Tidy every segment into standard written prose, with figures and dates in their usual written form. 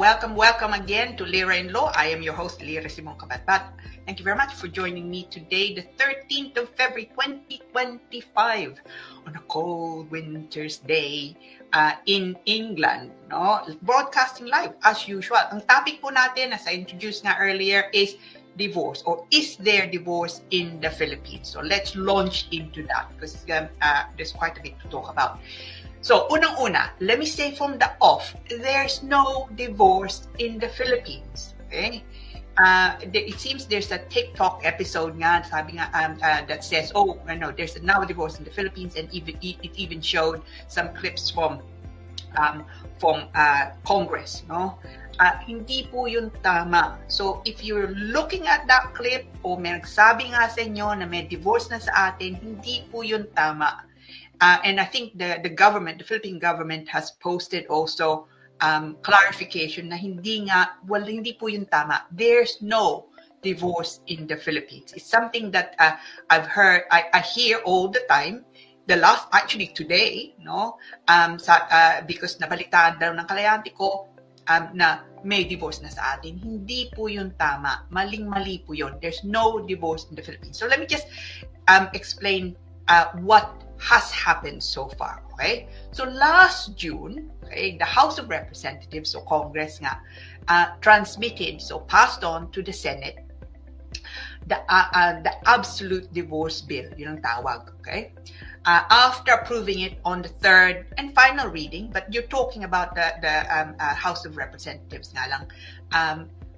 welcome again to Lira in Law. I am your host, Lira Simon Kabatbat. Thank you very much for joining me today, the 13th of February, 2025, on a cold winter's day in England. No? Broadcasting live, as usual. Ang topic po natin, as I introduced nga earlier, is divorce, or is there divorce in the Philippines? So let's launch into that, because there's quite a bit to talk about. So, unang-una, let me say from the off, there's no divorce in the Philippines. Okay? It seems there's a TikTok episode nga, sabi nga, that says, oh, no, there's now a divorce in the Philippines, and it even showed some clips from Congress. No? Hindi po yun tama. So, if you're looking at that clip, o may nagsabi nga sa inyo na may divorce na sa atin, hindi po yun tama. And I think the Philippine government has posted also clarification na hindi po yun tama. There's no divorce in the Philippines. It's something that I've heard, I hear all the time. Actually today, no, because nabalitaan daw ng kalayante ko na may divorce na sa atin. Hindi po yun tama. Maling-mali po yun. There's no divorce in the Philippines. So let me just explain what has happened so far. Okay, so last June, okay, the House of Representatives, so Congress nga, transmitted, so passed on to the Senate the absolute divorce bill, yun ang tawag. Okay, after approving it on the third and final reading, but you're talking about the House of Representatives nga lang.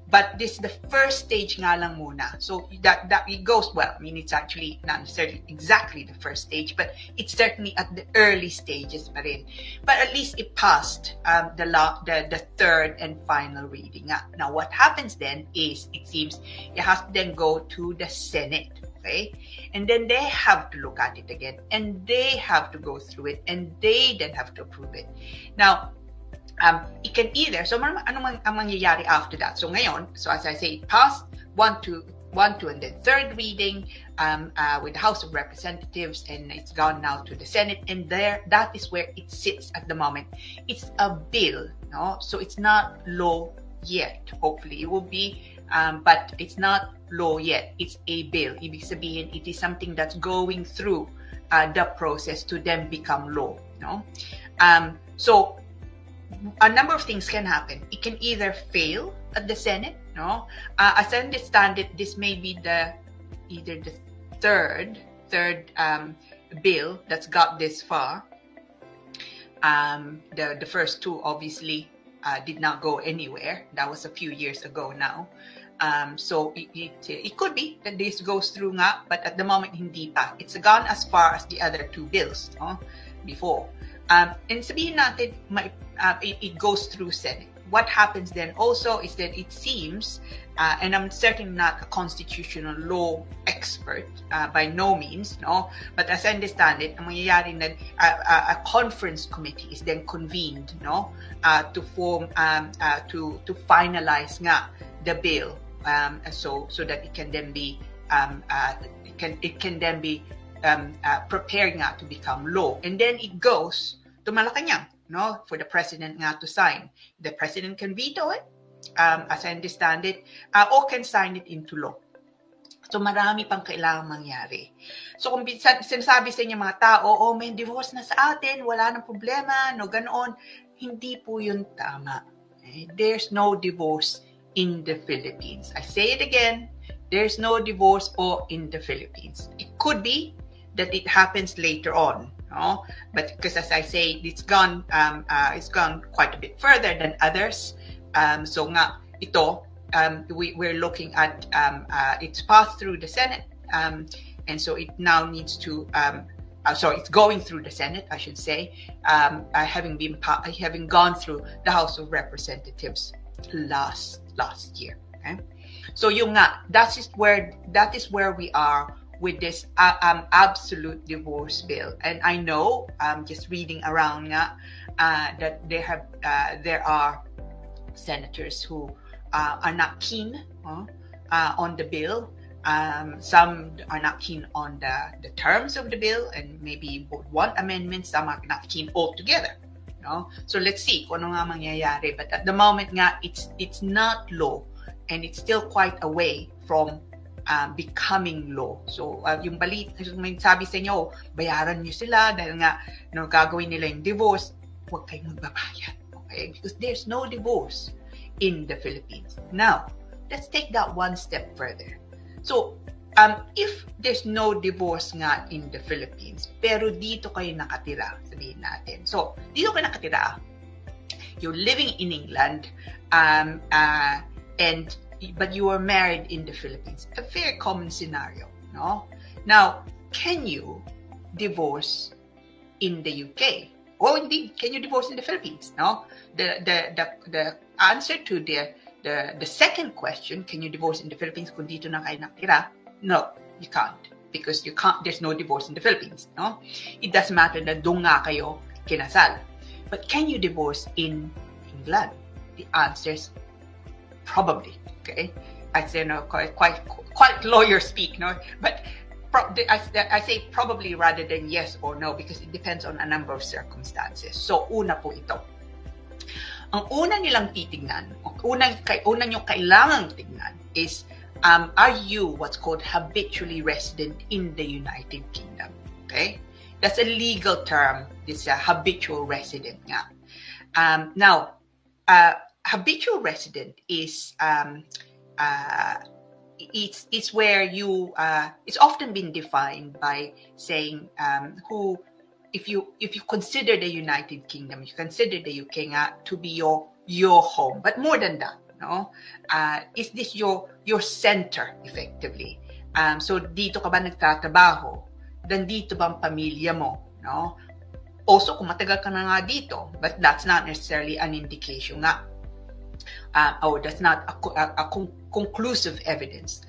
But this is the first stage nga lang muna. So that it goes well. I mean, it's actually not necessarily exactly the first stage, but it's certainly at the early stages pa rin. But at least it passed the third and final reading. Now, what happens then is, it seems, it has to then go to the Senate. Okay? And then they have to look at it again. And they have to go through it. And they then have to approve it. Now, it can either, so ano ang mangyayari after that? So ngayon, so as I say, it passed one, two, and then third reading with the House of Representatives, and it's gone now to the Senate, and that is where it sits at the moment. It's a bill, no? So it's not law yet. Hopefully it will be, but it's not law yet. It's a bill. Ibig sabihin, it is something that's going through the process to then become law, no? So a number of things can happen. It can either fail at the Senate, no? As I understand it, this may be either the third bill that's got this far. The first two obviously did not go anywhere. That was a few years ago now. So it could be that this goes through nga, but at the moment hindi pa. It's gone as far as the other two bills, no? Before. And sabihin natin, it goes through Senate. What happens then also is that it seems, and I'm certainly not a constitutional law expert, by no means, no, but as I understand it, ang mangyayari na a conference committee is then convened, no, to form, to finalize nga the bill, so that it can then be, it can then be prepared nga to become law, and then it goes to Malacanang, no, for the president nga to sign. The president can veto it, as I understand it, or can sign it into law. So marami pang kailangang mangyari. So kung sinasabi sa inyo mga tao, oh, may divorce na sa atin, wala nang problema, no, ganoon, hindi po yun tama. Okay? There's no divorce in the Philippines. I say it again, there's no divorce in the Philippines. It could be that it happens later on, no? But because, as I say, it's gone quite a bit further than others. So nga ito, we're looking at it's passed through the Senate, and so it now needs to. It's going through the Senate, I should say, having gone through the House of Representatives last year. Okay? So yung nga, that is where we are with this absolute divorce bill. And I know, just reading around nga, that there are senators who are not keen on the bill. Some are not keen on the terms of the bill and maybe would want amendments. Some are not keen altogether. no? So let's see kung ano nga mangyayari. But at the moment nga, it's not law, and it's still quite away from becoming law. So yung may sabi sa inyo, bayaran nyo sila dahil nga gagawin nila yung divorce, huwag kayong magbabayad. Okay? Because there's no divorce in the Philippines. Now, let's take that one step further. So, if there's no divorce nga in the Philippines, pero dito kayo nakatira, sabihin natin. So, dito kayo nakatira, you're living in England, but you are married in the Philippines. A very common scenario, no? Now, can you divorce in the UK? Or indeed, can you divorce in the Philippines? No? The answer to the second question, can you divorce in the Philippines kung dito na kayo nakatira? No, you can't, because there's no divorce in the Philippines, no? It doesn't matter na doon nga kayo kinasal. But can you divorce in England? The answer is probably, okay? I say no, quite lawyer speak, no? But I say probably rather than yes or no, because it depends on a number of circumstances. So, una po ito. Ang una nilang titignan, una nyo kailangang tignan is, are you what's called habitually resident in the United Kingdom? Okay? That's a legal term. It's a habitual resident nga. Now, habitual resident is it's where you it's often been defined by saying if you consider the United Kingdom, you consider the UK nga to be your home, but more than that, no? Is this your center effectively? So dito ka ba nagtatrabaho? Dito ba ang pamilya mo, no? Also, kung matagal ka na nga dito, but that's not necessarily an indication nga. Or that's not a conclusive evidence,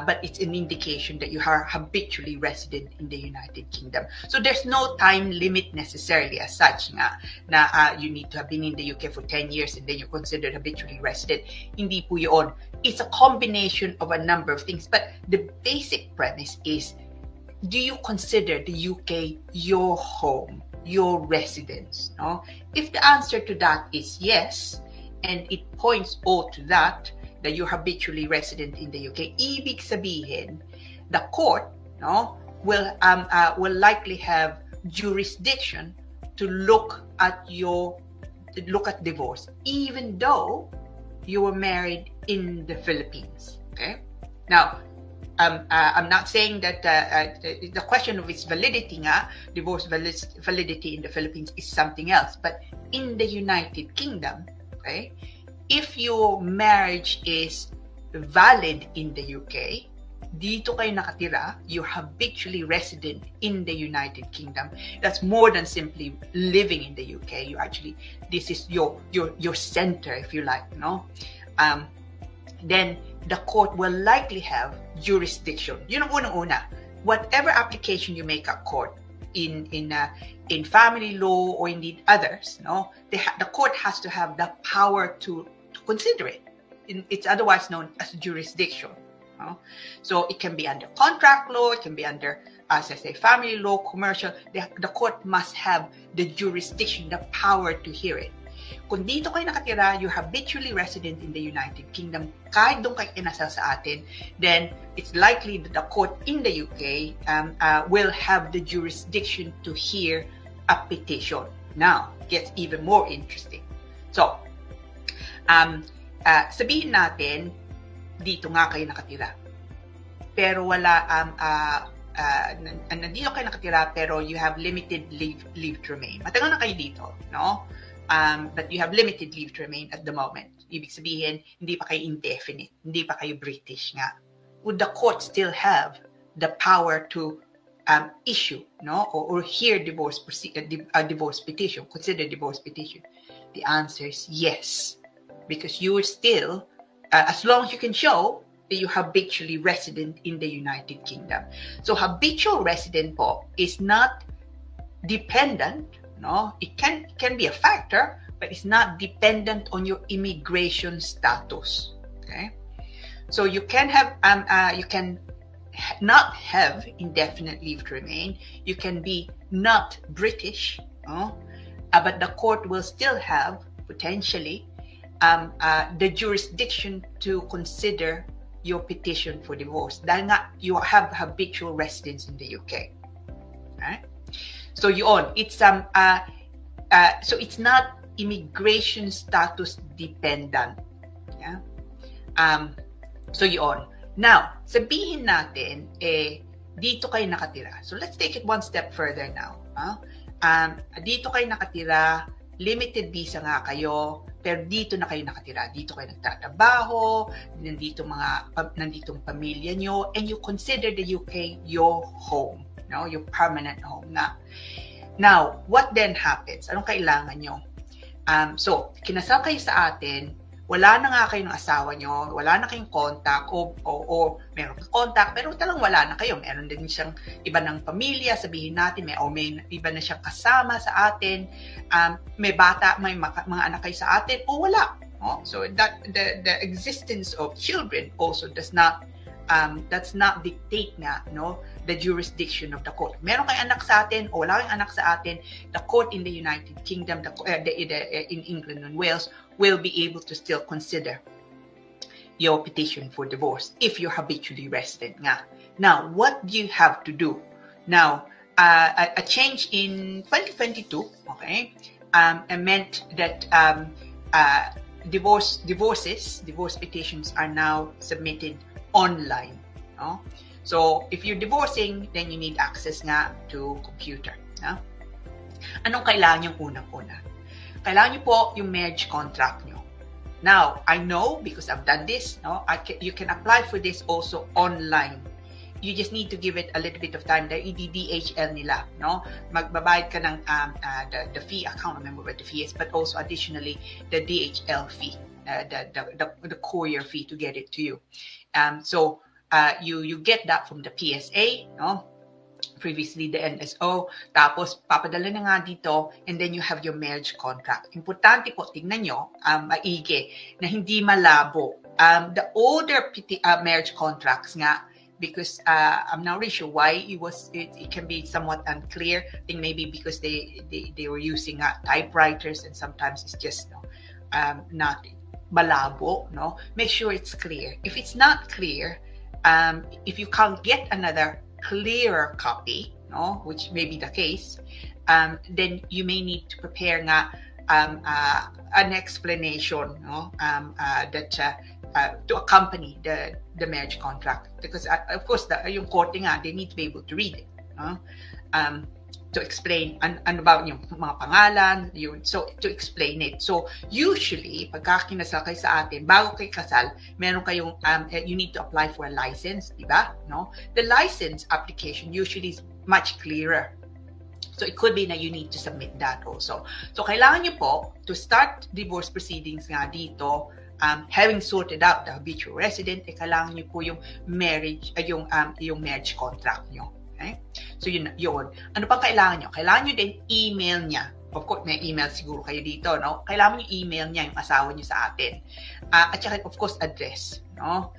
but it's an indication that you are habitually resident in the United Kingdom. So there's no time limit necessarily as such nga na you need to have been in the UK for 10 years and then you're considered habitually resident. Hindi po yun. It's a combination of a number of things, but the basic premise is, do you consider the UK your home, your residence? No? If the answer to that is yes, and it points all to that you're habitually resident in the UK, ibig sabihin, the court, no, will likely have jurisdiction to look at divorce, even though you were married in the Philippines. Okay, now I'm not saying that the question of its validity nga, divorce validity in the Philippines is something else, but in the United Kingdom, okay, if your marriage is valid in the UK, dito kayo nakatira, you're habitually resident in the United Kingdom. That's more than simply living in the UK. This is your center, if you like, no? Then the court will likely have jurisdiction. Yun ang unang-una. Whatever application you make at court, in family law or indeed others, no, the court has to have the power to consider it. It's otherwise known as jurisdiction. No? So it can be under contract law, it can be under, as I say, family law, commercial. The court must have the jurisdiction, the power to hear it. Kung dito kayo nakatira, you're habitually resident in the United Kingdom, kahit doon kayo kinasal sa atin, then it's likely that the court in the UK will have the jurisdiction to hear a petition. Now, it gets even more interesting. So, sabihin natin, dito nga kayo nakatira. Pero wala, nandito kayo nakatira, pero you have limited leave to remain. Matagal na kayo dito, no? But you have limited leave to remain at the moment. Ibig sabihin, hindi pa kayo indefinite, hindi pa kayo British nga. Would the court still have the power to issue, no, or hear a divorce petition, consider divorce petition? The answer is yes, because you are still, as long as you can show that you are habitually resident in the United Kingdom. So habitual resident po is not dependent, no? It can be a factor, but it's not dependent on your immigration status. Okay, so you can have you can not have indefinite leave to remain. You can be not British, no? but the court will still have, potentially, the jurisdiction to consider your petition for divorce dahil nga you have habitual residence in the UK. Right? So yun, it's so it's not immigration status dependent. Yeah? So yun. Now, sabihin natin, dito kayo nakatira. So let's take it one step further now. Dito kayo nakatira, limited visa nga kayo, pero dito na kayo nakatira. Dito kayo nagtatrabaho, nanditong pamilya nyo, and you consider the UK your home, no? Your permanent home na. Now, what then happens? Anong kailangan nyo? So, kinasal kayo sa atin, wala na nga kayo ng asawa nyo, wala na kayong contact, o meron kang contact, pero talagang wala na kayo. Meron din siyang iba ng pamilya, sabihin natin, may iba na siyang kasama sa atin, may bata, may mga anak kayo sa atin, o wala. No? So that the existence of children also does not dictate na, no, the jurisdiction of the court. Meron kayong anak sa atin o wala kayong anak sa atin, the court in the United Kingdom, in England and Wales, will be able to still consider your petition for divorce if you're habitually resident nga. Now, what do you have to do? Now, a change in 2022, okay, meant that divorce petitions are now submitted online. No? So, if you're divorcing, then you need access nga to computer. No? Anong kailangan yung unang-una? Kailangan nyo po yung marriage contract nyo. Now, I know because I've done this, no? You can apply for this also online. You just need to give it a little bit of time. The DHL nila, no? Magbabayad ka ng the fee. I can't remember what the fee is, but also additionally the DHL fee, the courier fee to get it to you. So you get that from the PSA, no? Previously the NSO, tapos papadala na nga dito, and then you have your marriage contract. Importante po, tingnan nyo, maigi, na hindi malabo. The older marriage contracts nga, because I'm not really sure why it can be somewhat unclear. I think maybe because they were using typewriters, and sometimes it's just not malabo, no? Make sure it's clear. If it's not clear, if you can't get another clearer copy, no, which may be the case, then you may need to prepare nga an explanation, no, that to accompany the marriage contract, because of course yung korte nga, they need to be able to read it, no? To explain ano ba yung mga pangalan, so to explain it. So usually pagka kinasal kayo sa atin, bago kayo kasal, meron kayong you need to apply for a license, di ba? No? The license application usually is much clearer. So it could be that you need to submit that also. So kailangan nyo po to start divorce proceedings nga dito, having sorted out the habitual resident, kailangan nyo po yung marriage contract nyo. Okay? So yun. Ano pang kailangan nyo? Kailangan nyo din email niya. Of course, may email siguro kayo dito, no? Kailangan nyo email niya yung asawa nyo sa atin. At saka, of course, address, no?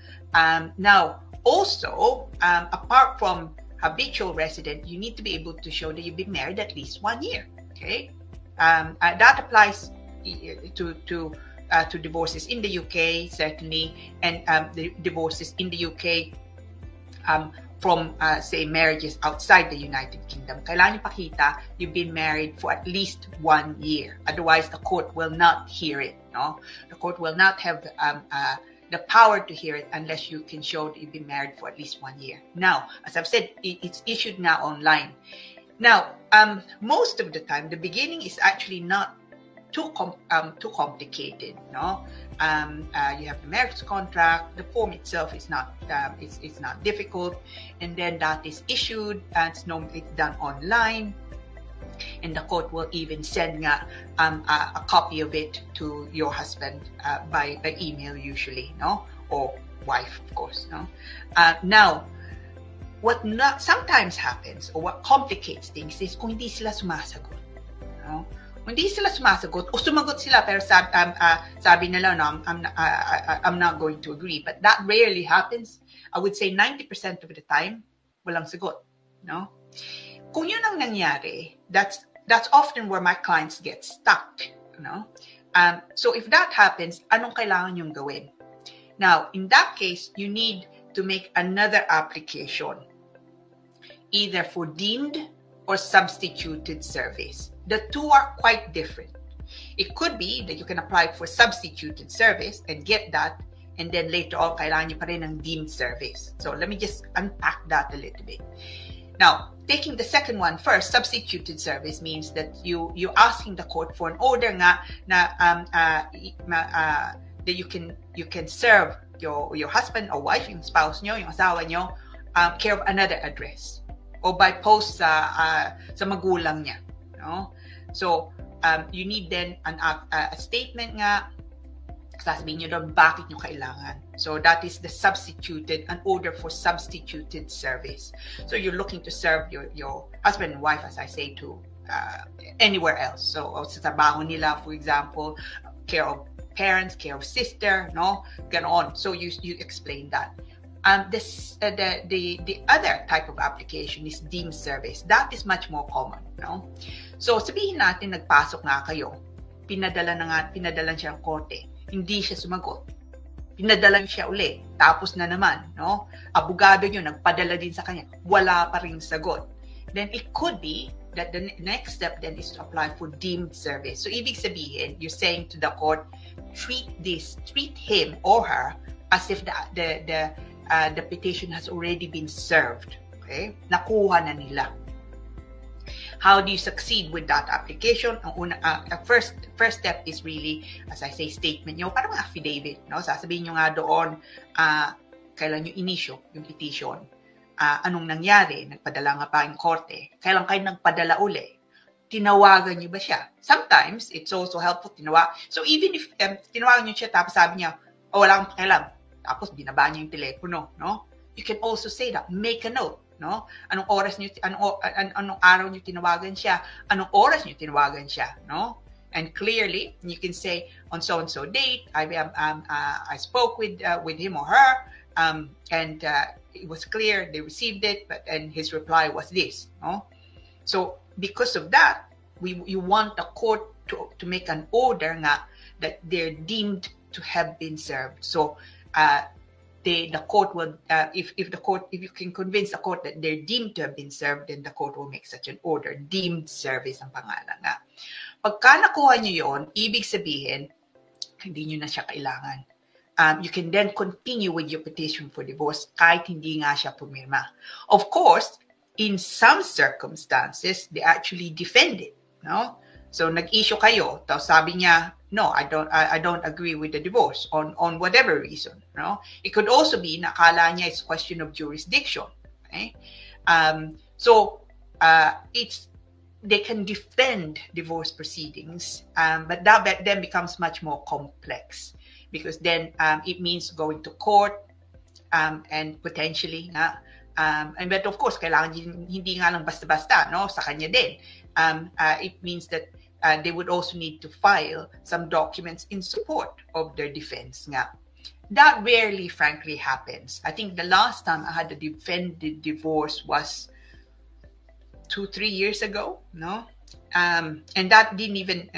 Now, also, apart from habitual resident, you need to be able to show that you've been married at least 1 year. Okay? That applies to divorces in the UK, certainly, and the divorces in the UK from, say, marriages outside the United Kingdom. Kailangan nyo pakita you've been married for at least 1 year. Otherwise, the court will not hear it. No? The court will not have the power to hear it unless you can show that you've been married for at least 1 year. Now, as I've said, it's issued now online. Now, most of the time, the beginning is actually not too complicated, no? You have the marriage contract. The form itself is not it's not difficult, and then that is issued, and it's done online, and the court will even send a copy of it to your husband by email usually, no, or wife, of course, no. Now, what sometimes happens, or what complicates things, is kung hindi sila sumasagot, no. Hindi sila sumasagot, o sumagot sila pero sabi nila, no, I'm not going to agree. But that rarely happens. I would say 90% of the time, walang sagot, no? Kung yun ang nangyari, that's that's often where my clients get stuck. So if that happens, anong kailangan yung gawin? Now, in that case, you need to make another application, either for deemed or substituted service. The two are quite different. It could be that you can apply for substituted service and get that, and then later on, kailangan nyo pa rin ng deemed service. So let me just unpack that a little bit. Now, taking the second one first, substituted service means that you're asking the court for an order nga na that you can serve your husband or wife, yung spouse nyo, yung asawa nyo, care of another address or by post sa magulang niya. So you need then a statement nga, sasabihin nyo doon bakit nyo kailangan. So that is the an order for substituted service. So you're looking to serve your husband and wife, as I say, to anywhere else. So sa trabaho nila, for example, care of parents, care of sister, ganon. So you explain that. The other type of application is deemed service. That is much more common. So sabihin natin nagpasok nga kayo, pinadalan siya ng korte, hindi siya sumagot. Pinadalan siya uli, tapos na naman, abogado nyo, nagpadala din sa kanya, wala pa rin sagot. Then it could be that the next step then is to apply for deemed service. So ibig sabihin, you're saying to the court, treat him or her as if the petition has already been served. Okay? Nakuha na nila. How do you succeed with that application? Ang first step is really, as I say, statement nyo, parang affidavit. Sasabihin nyo nga doon, kailan nyo inisyo yung petition. Anong nangyari? Nagpadala nga pa yung korte. Kailan kayo nagpadala uli? Tinawagan nyo ba siya? Sometimes, it's also helpful So even if tinawagan nyo siya, tapos sabi niya, wala kang pakialam. Tapos binaba niya yung telepono. You can also say that. Make a note. Anong araw niyo tinawagan siya? Anong oras niyo tinawagan siya? And clearly, you can say, on so-and-so date, I spoke with him or her, and it was clear they received it, and his reply was this. So because of that, you want the court to make an order nga that they're deemed to have been served. So the court will, if you can convince the court that they're deemed to have been served, then the court will make such an order. Deemed service ang pangalan nga. Pagka nakuha nyo yon, ibig sabihin, hindi nyo na siya kailangan. You can then continue with your petition for divorce kahit hindi nga siya pumirma. Of course, in some circumstances, they actually defend it. So nag-issue kayo, tapos sabi niya, no, I don't agree with the divorce on whatever reason. It could also be nakala niya it's a question of jurisdiction. Okay? So they can defend divorce proceedings, but that then becomes much more complex because then it means going to court and potentially but of course kailangan hindi nga lang basta-basta sa kanya din. It means that they would also need to file some documents in support of their defense nga. That rarely, frankly, happens. I think the last time I had to defend the divorce was 2-3 years ago, and that didn't even,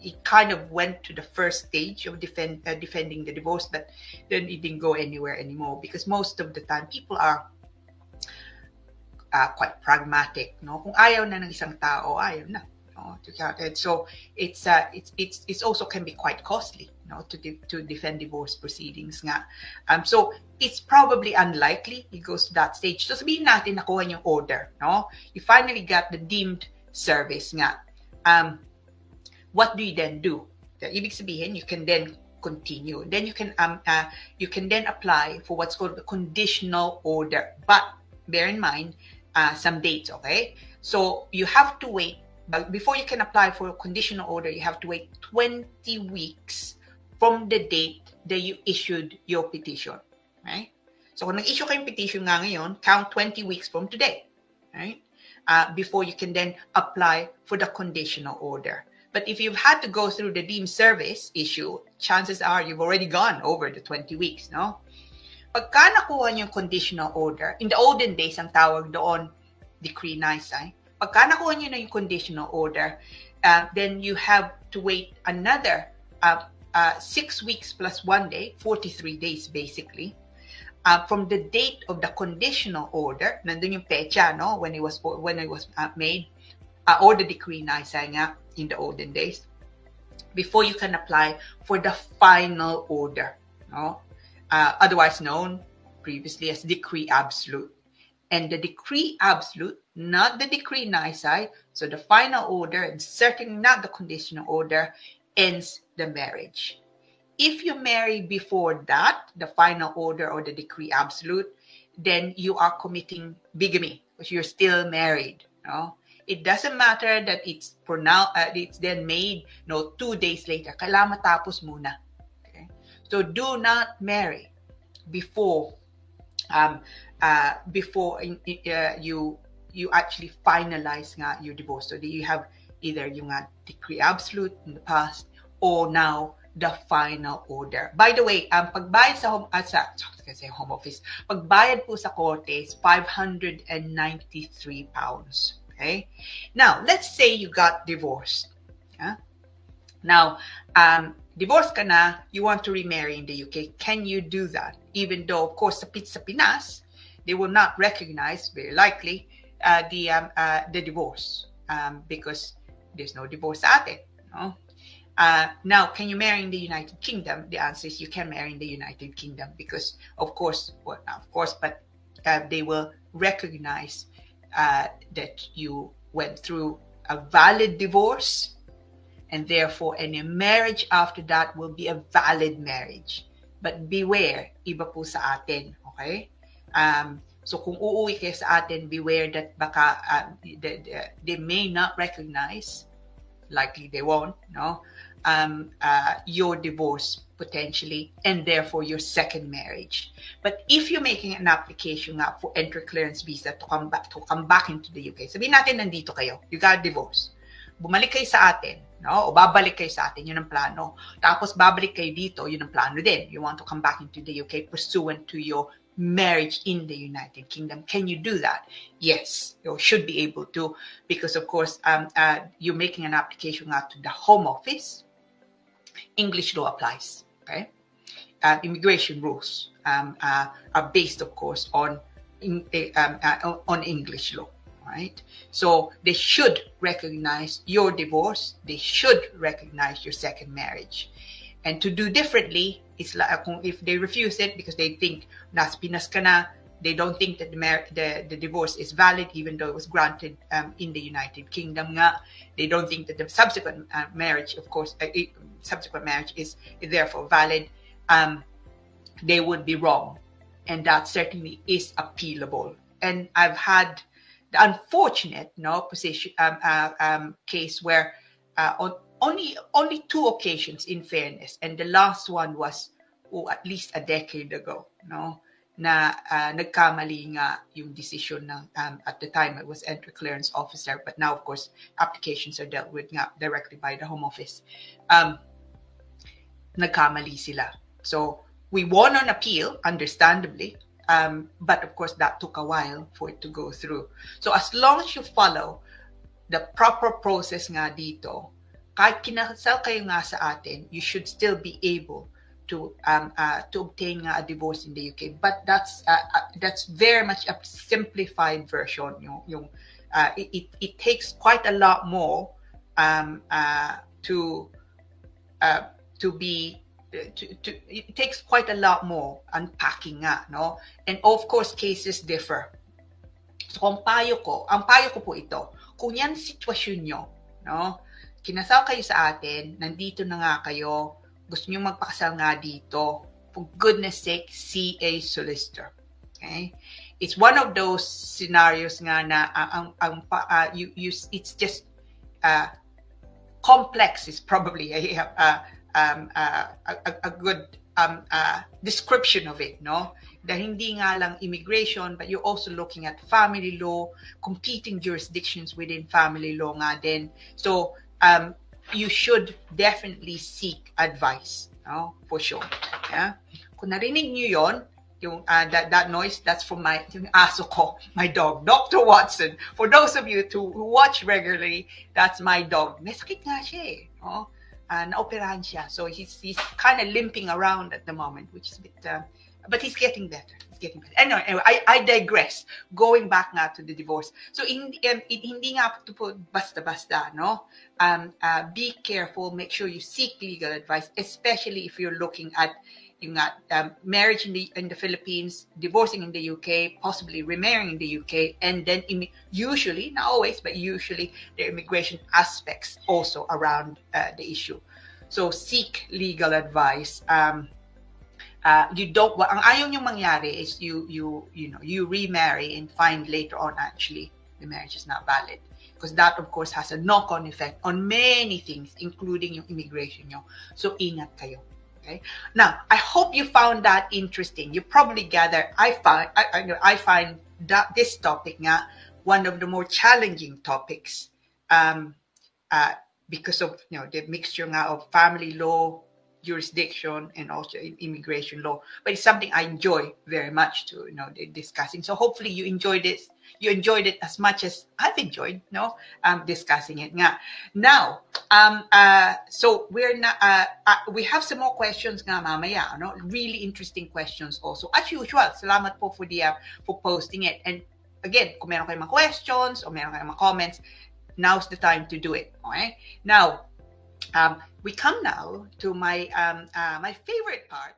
it kind of went to the first stage of defending the divorce, but then it didn't go anywhere anymore because most of the time people are quite pragmatic, Kung ayaw na ng isang tao, ayaw na. So it's also can be quite costly, to defend divorce proceedings nga. So it's probably unlikely it goes to that stage. So sabihin natin nakuha yung order, You finally got the deemed service nga. What do you then do? Ibig sabihin, you can then continue. Then you can then apply for what's called a conditional order. But bear in mind some dates, okay? So you have to wait. But before you can apply for a conditional order, you have to wait 20 weeks from the date that you issued your petition, right? So kung nag-issue kayong petition nga ngayon, count 20 weeks from today, right? Before you can then apply for the conditional order. But if you've had to go through the deemed service issue, chances are you've already gone over the 20 weeks, Pagka nakuha niyo yung conditional order, in the olden days, ang tawag doon, decree nisi, pagka nakuha nyo na yung conditional order, then you have to wait another 6 weeks plus 1 day, 43 days basically, from the date of the conditional order, nandun yung pecha, no, when it was made, or the decree na isa nga in the olden days, before you can apply for the final order, no, otherwise known previously as decree absolute. And the decree absolute, not the decree naisay, so the final order, and certainly not the conditional order, ends the marriage. If you marry before that, the final order or the decree absolute, then you are committing bigamy because you're still married. No? It doesn't matter that it's it's then made 2 days later. Kailangan matapos muna. Okay? So do not marry before you actually finalize nga your divorce. So you have either yung decree absolute in the past or now the final order. By the way, pagbayad sa home office, pagbayad po sa korte is £593. Okay? Now, let's say you got divorced. Yeah? Now, divorced ka na, you want to remarry in the UK. Can you do that? Even though, of course, sa Pinas, they will not recognize, very likely, the divorce because there's no divorce at it. No? Now, can you marry in the United Kingdom? The answer is you can marry in the United Kingdom because, of course, but they will recognize that you went through a valid divorce, and therefore any marriage after that will be a valid marriage. But beware, iba po sa atin, okay? So kung uuwi kayo sa atin, beware that baka they may not recognize, likely they won't, no? Your divorce potentially, and therefore your second marriage. But if you're making an application for entry clearance visa to come back into the UK, sabihin natin nandito kayo, you got divorced, bumalik kayo sa atin, no? O babalik kayo sa atin, yun ang plano. Tapos babalik kayo dito, yun ang plano din. You want to come back into the UK pursuant to your marriage in the United Kingdom. Can you do that? Yes, you should be able to, because of course you're making an application to the Home Office. English law applies. Okay, immigration rules are based, of course, on English law. Right? So they should recognize your divorce. They should recognize your second marriage. And to do differently, it's like if they refuse it because they think nas Pinas ka na, they don't think that the divorce is valid even though it was granted in the United Kingdom nga. They don't think that the subsequent marriage, of course, subsequent marriage is therefore valid. They would be wrong, and that certainly is appealable. And I've had the unfortunate position case where on only 2 occasions, in fairness, and the last one was at least a decade ago, na nagkamali nga yung decision ng at the time it was entry clearance officer, but now of course applications are dealt with nga directly by the Home Office. Nagkamali sila. So we won on appeal, understandably, but of course that took a while for it to go through. So as long as you follow the proper process nga dito, kahit kinasal kayo nga sa atin, you should still be able to obtain a divorce in the UK. But that's very much a simplified version. It takes quite a lot more it takes quite a lot more unpacking nga, no? And of course cases differ. So ang payo ko po ito, kung yan sitwasyon nyo, no? Kinasal kayo sa atin, nandito na nga kayo, gusto nyo magpakasal nga dito, for goodness sake, see a solicitor. Okay? It's one of those scenarios nga na it's just complex is probably a good description of it, no? Dahil hindi nga lang immigration, but you're also looking at family law, competing jurisdictions within family law nga din. So you should definitely seek advice, no? For sure. Yeah? Kung narinig nyo yon, that noise, that's from yung aso ko, my dog, Dr. Watson. For those of you who watch regularly, that's my dog. Nasakit nga siya eh. Oh, naoperahan siya. So he's kind of limping around at the moment, which is a bit, but he's getting better. Anyway, I digress. Going back nga to the divorce. So hindi nga to put basta-basta, no? Be careful. Make sure you seek legal advice, especially if you're looking at marriage in the Philippines, divorcing in the UK, possibly remarrying in the UK, and then usually, not always, but usually the immigration aspects also around the issue. So seek legal advice. You don't. Ang ayaw niyong mangyari is you remarry and find later on actually the marriage is not valid, because that of course has a knock-on effect on many things, including yung immigration nyo. So ingat kayo. Okay. Now, I hope you found that interesting. You probably gather I find that this topic nga one of the more challenging topics, because of the mixture nga of family law, jurisdiction, and also immigration law. But it's something I enjoy very much to discussing. So hopefully you enjoyed it. You enjoyed it as much as I've enjoyed, discussing it. Now, so we have some more questions nga mamaya, really interesting questions also. As usual, salamat po for posting it. And again, kung meron kayong mga questions or meron kayong mga comments, now's the time to do it. Okay? Now, we come now to my my favorite part.